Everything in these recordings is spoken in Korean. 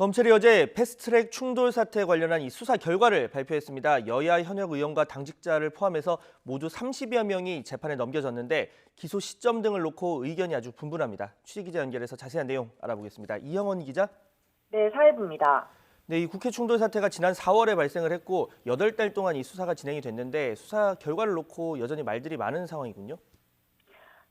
검찰이 어제 패스트트랙 충돌 사태 관련한 이 수사 결과를 발표했습니다. 여야 현역 의원과 당직자를 포함해서 모두 30여 명이 재판에 넘겨졌는데 기소 시점 등을 놓고 의견이 아주 분분합니다. 취재기자 연결해서 자세한 내용 알아보겠습니다. 이형원 기자. 네, 사회부입니다. 네, 이 국회 충돌 사태가 지난 4월에 발생을 했고 8달 동안 이 수사가 진행이 됐는데 수사 결과를 놓고 여전히 말들이 많은 상황이군요.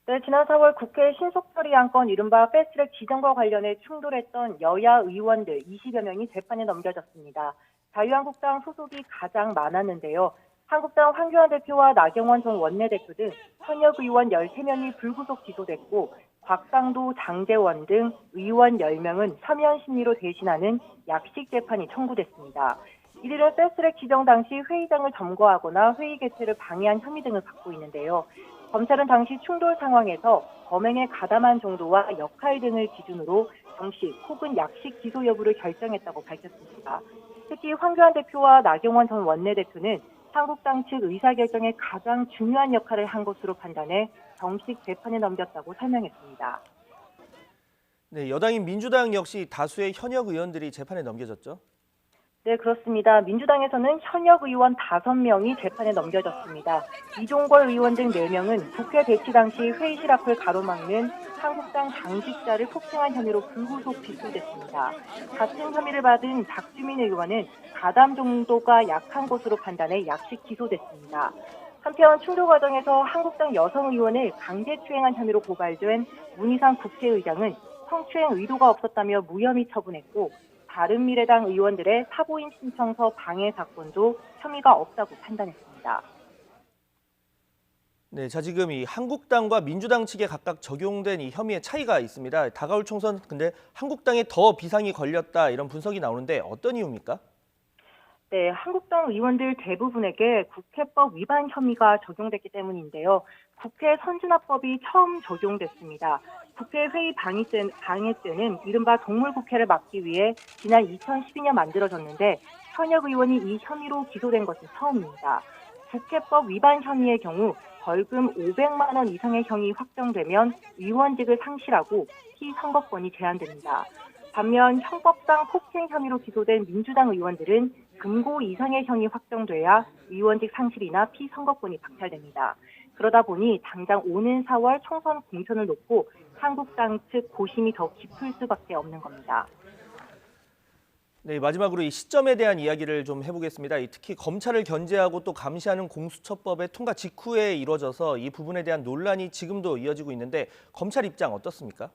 네, 지난 4월 국회 신속처리 안건 이른바 패스트트랙 지정과 관련해 충돌했던 여야 의원들 20여 명이 재판에 넘겨졌습니다. 자유한국당 소속이 가장 많았는데요. 한국당 황교안 대표와 나경원 전 원내대표 등 현역 의원 13명이 불구속 기소됐고 곽상도, 장제원 등 의원 10명은 서면 심리로 대신하는 약식 재판이 청구됐습니다. 이들은 패스트트랙 지정 당시 회의장을 점거하거나 회의 개최를 방해한 혐의 등을 받고 있는데요. 검찰은 당시 충돌 상황에서 범행에 가담한 정도와 역할 등을 기준으로 정식 혹은 약식 기소 여부를 결정했다고 밝혔습니다. 특히 황교안 대표와 나경원 전 원내대표는 한국당 측 의사결정에 가장 중요한 역할을 한 것으로 판단해 정식 재판에 넘겼다고 설명했습니다. 네, 여당인 민주당 역시 다수의 현역 의원들이 재판에 넘겨졌죠. 네, 그렇습니다. 민주당에서는 현역 의원 5명이 재판에 넘겨졌습니다. 이종걸 의원 등 4명은 국회 배치 당시 회의실 앞을 가로막는 한국당 당직자를 폭행한 혐의로 불구속 기소됐습니다. 같은 혐의를 받은 박주민 의원은 가담 정도가 약한 것으로 판단해 약식 기소됐습니다. 한편 충돌 과정에서 한국당 여성 의원을 강제추행한 혐의로 고발된 문희상 국회의장은 성추행 의도가 없었다며 무혐의 처분했고 바른미래당 의원들의 사보임 신청서 방해 사건도 혐의가 없다고 판단했습니다. 네, 자 지금 이 한국당과 민주당 측에 각각 적용된 이 혐의의 차이가 있습니다. 다가올 총선 근데 한국당에 더 비상이 걸렸다 이런 분석이 나오는데 어떤 이유입니까? 네, 한국당 의원들 대부분에게 국회법 위반 혐의가 적용됐기 때문인데요. 국회 선진화법이 처음 적용됐습니다. 국회 회의 방해 때는 이른바 동물국회를 막기 위해 지난 2012년 만들어졌는데 현역 의원이 이 혐의로 기소된 것은 처음입니다. 국회법 위반 혐의의 경우 벌금 500만 원 이상의 형이 확정되면 의원직을 상실하고 피선거권이 제한됩니다. 반면 형법상 폭행 혐의로 기소된 민주당 의원들은 금고 이상의 형이 확정돼야 의원직 상실이나 피선거권이 박탈됩니다. 그러다 보니 당장 오는 4월 총선 공천을 놓고 한국당 측 고심이 더 깊을 수밖에 없는 겁니다. 네, 마지막으로 이 시점에 대한 이야기를 좀 해보겠습니다. 특히 검찰을 견제하고 또 감시하는 공수처법의 통과 직후에 이루어져서 이 부분에 대한 논란이 지금도 이어지고 있는데 검찰 입장 어떻습니까?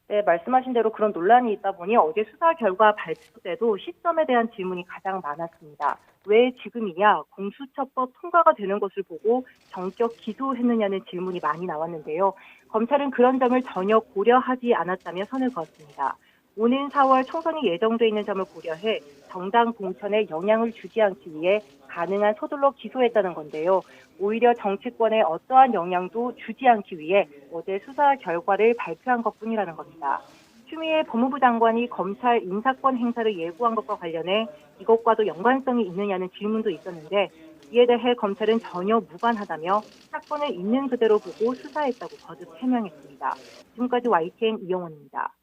네, 말씀하신 대로 그런 논란이 있다 보니 어제 수사 결과 발표 때도 시점에 대한 질문이 가장 많았습니다. 왜 지금이냐, 공수처법 통과가 되는 것을 보고 정격 기소했느냐는 질문이 많이 나왔는데요. 검찰은 그런 점을 전혀 고려하지 않았다며 선을 그었습니다. 오는 4월 총선이 예정돼 있는 점을 고려해 정당 공천에 영향을 주지 않기 위해 가능한 서둘러 기소했다는 건데요. 오히려 정치권에 어떠한 영향도 주지 않기 위해 어제 수사 결과를 발표한 것뿐이라는 겁니다. 추미애 법무부 장관이 검찰 인사권 행사를 예고한 것과 관련해 이것과도 연관성이 있느냐는 질문도 있었는데 이에 대해 검찰은 전혀 무관하다며 사건을 있는 그대로 보고 수사했다고 거듭 해명했습니다. 지금까지 YTN 이영원입니다.